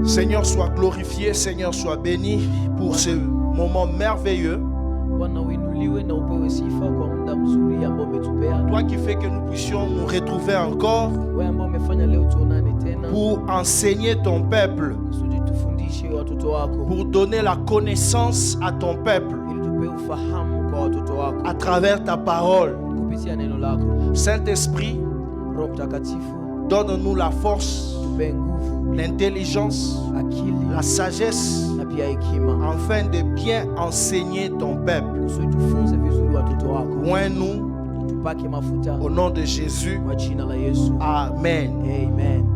Seigneur, sois glorifié, Seigneur, sois béni pour ce moment merveilleux. Toi qui fais que nous puissions nous retrouver encore pour enseigner ton peuple, pour donner la connaissance à ton peuple à travers ta parole. Saint-Esprit, donne-nous la force, l'intelligence, la sagesse, afin de bien enseigner ton peuple. Loin-nous, au nom de Jésus. Amen.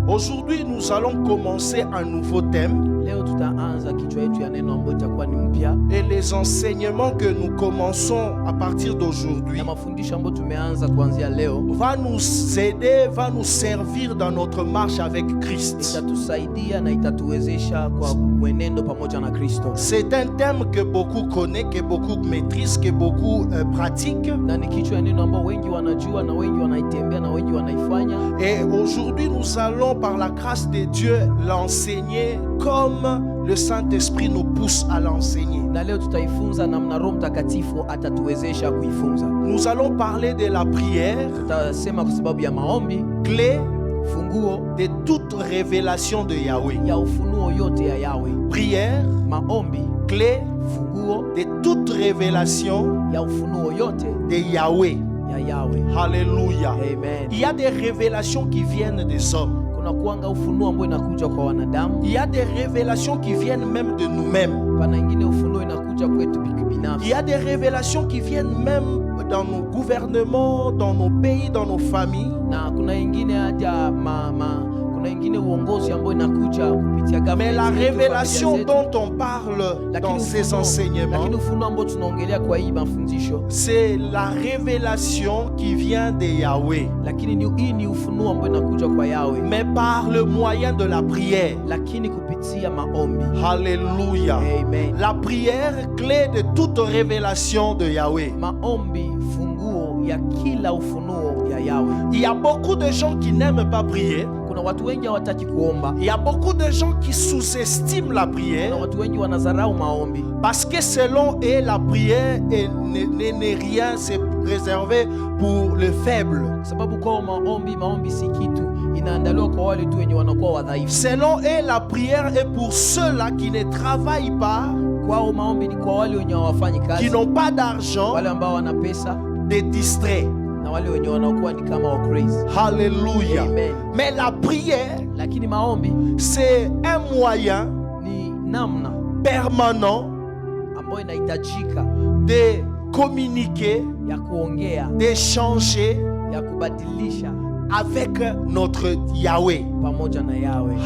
Aujourd'hui, nous allons commencer un nouveau thème. Et les enseignements que nous commençons à partir d'aujourd'hui va nous aider, va nous servir dans notre marche avec Christ. C'est un thème que beaucoup connaissent, que beaucoup maîtrisent, que beaucoup pratiquent. Et aujourd'hui, nous allons, par la grâce de Dieu, l'enseigner comme le Saint-Esprit nous pousse à l'enseigner. Nous allons parler de la prière, clé de toute révélation de Yahweh. Prière, clé de toute révélation de Yahweh. Alléluia. Amen. Il y a des révélations qui viennent des hommes. Il y a des révélations qui viennent même de nous-mêmes. Il y a des révélations qui viennent même dans nos gouvernements, dans nos pays, dans nos familles. Mais la révélation dont on parle dans ces enseignements, c'est la révélation qui vient de Yahweh, mais par le moyen de la prière. Alléluia. Amen. La prière, clé de toute révélation de Yahweh. Il y a beaucoup de gens qui n'aiment pas prier. Il y a beaucoup de gens qui sous-estiment la prière parce que selon eux, la prière n'est rien, c'est réservé pour le faible. Selon eux, la prière est pour ceux-là qui ne travaillent pas, qui n'ont pas d'argent, des distraits. Alléluia. Amen. Mais la prière, c'est un moyen permanent de communiquer, d'échanger avec notre Yahweh.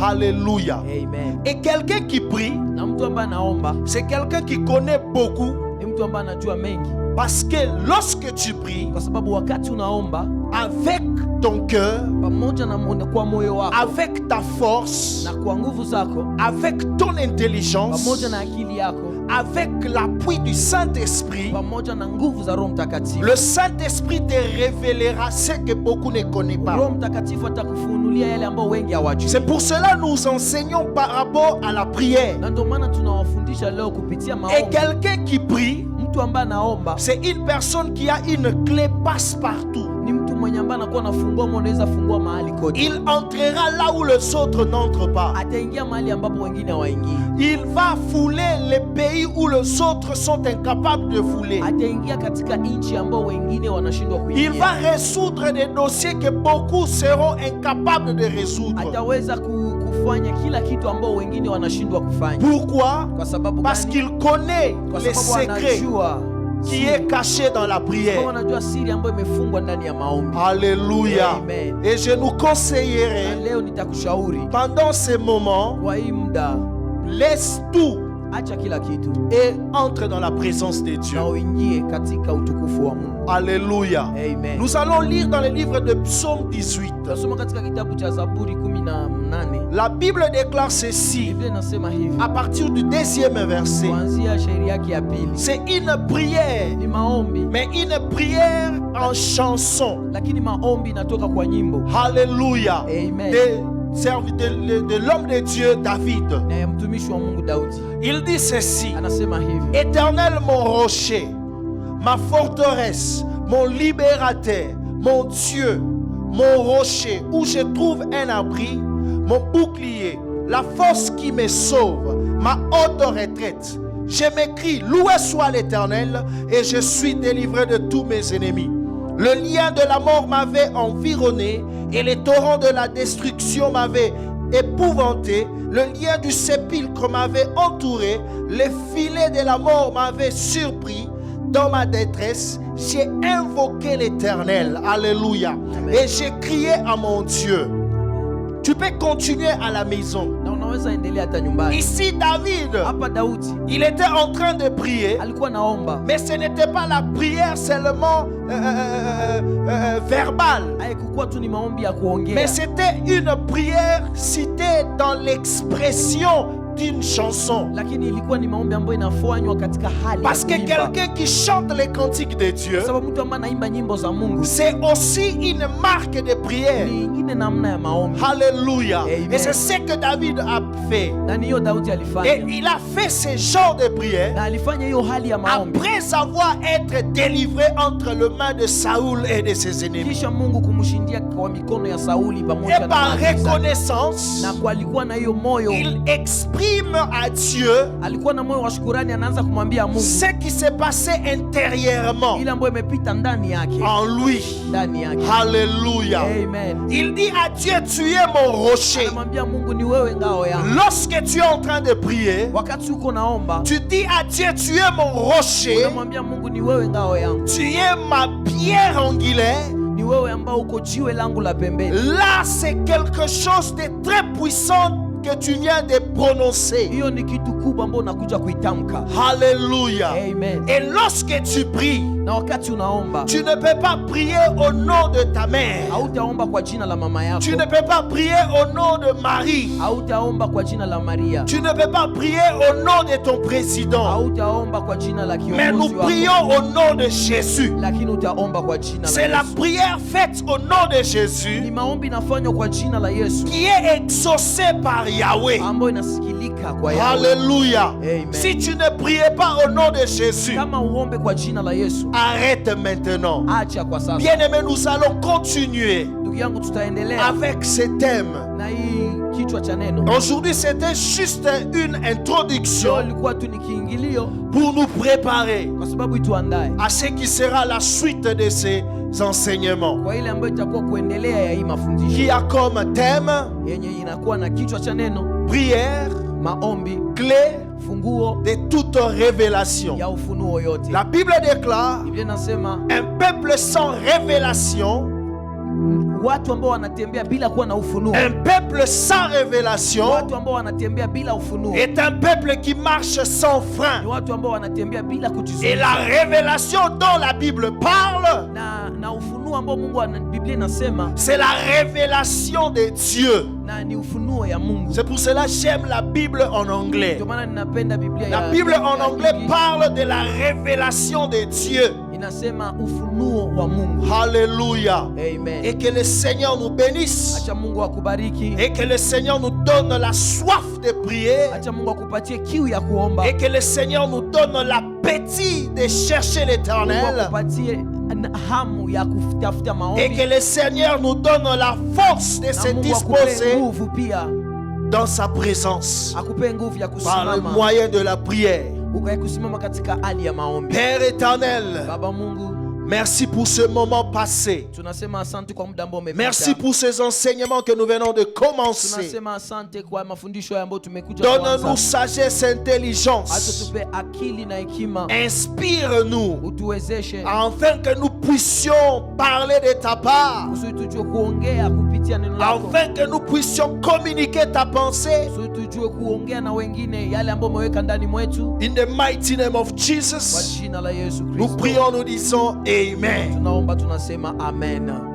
Alléluia. Amen. Et quelqu'un qui prie, c'est quelqu'un qui connaît beaucoup. Parce que lorsque tu pries avec ton cœur, avec ta force, avec ton intelligence, avec l'appui du Saint-Esprit, le Saint-Esprit te révélera ce que beaucoup ne connaissent pas. C'est pour cela que nous enseignons par rapport à la prière. Et quelqu'un qui prie, c'est une personne qui a une clé passe-partout. Il entrera là où les autres n'entrent pas. Il va fouler les pays où les autres sont incapables de fouler. Il va résoudre des dossiers que beaucoup seront incapables de résoudre. Pourquoi? Parce qu'il connaît les secrets qui est caché dans la prière. Alléluia. Amen. Et je nous conseillerais pendant ces moments, laisse tout et entre dans la présence de Dieu. Alléluia. Amen. Nous allons lire dans le livre de Psaume 18. La Bible déclare ceci à partir du 2e verset. C'est une prière, mais une prière en chanson. Alléluia. Amen. de l'homme de Dieu David. Il dit ceci: Éternel mon rocher, ma forteresse, mon libérateur, mon Dieu, mon rocher, où je trouve un abri, mon bouclier, la force qui me sauve, ma haute retraite. Je m'écris, loué soit l'Éternel, et je suis délivré de tous mes ennemis. Le lien de la mort m'avait environné, et les torrents de la destruction m'avaient épouvanté. Le lien du sépulcre m'avait entouré, les filets de la mort m'avaient surpris. Dans ma détresse, j'ai invoqué l'Éternel. Alléluia. Et j'ai crié à mon Dieu. Tu peux continuer à la maison. Ici David, il était en train de prier, mais ce n'était pas la prière seulement verbale, mais c'était une prière citée dans l'expression d'une chanson. Parce que quelqu'un qui chante les cantiques de Dieu, c'est aussi une marque de prière. Alléluia. Et c'est ce que David a fait. Et il a fait ce genre de prière après avoir été délivré entre les mains de Saoul et de ses ennemis. Et par reconnaissance, il exprime à Dieu ce qui s'est passé intérieurement en lui. Alléluia. Il dit à Dieu, tu es mon rocher. Lorsque tu es en train de prier, tu dis à Dieu, tu es mon rocher, tu es ma pierre angulaire. Là, c'est quelque chose de très puissant que tu viens de prononcer. Alléluia. Amen. Et lorsque tu pries, tu ne peux pas prier au nom de ta mère. Tu ne peux pas prier au nom de Marie. Tu ne peux pas prier au nom de ton président. Mais nous prions au nom de Jésus. C'est la prière faite au nom de Jésus qui est exaucée par Yahweh. Alléluia. Amen. Si tu ne priais pas au nom de Jésus, arrête maintenant. Bien-aimés, nous allons continuer avec ce thème. Aujourd'hui, c'était juste une introduction pour nous préparer à ce qui sera la suite de ces enseignements, qui a comme thème prière, clé de toute révélation. La Bible déclare un peuple sans révélation. Un peuple sans révélation est un peuple qui marche sans frein. Et la révélation dont la Bible parle, c'est la révélation de Dieu. C'est pour cela que j'aime la Bible en anglais. La Bible en anglais parle de la révélation de Dieu. Alléluia. Amen. Et que le Seigneur nous bénisse. Et que le Seigneur nous donne la soif de prier. Et que le Seigneur nous donne l'appétit de chercher l'Éternel. Et que le Seigneur nous donne la force de se disposer dans sa présence par le moyen de la prière. Père éternel, merci pour ce moment passé. Merci pour ces enseignements que nous venons de commencer. Donne-nous sagesse et intelligence. Inspire-nous afin que nous puissions parler de ta part, afin que nous puissions communiquer ta pensée. In the mighty name of Jesus, nous prions, nous disons Amen. Tunaomba tunasema amen.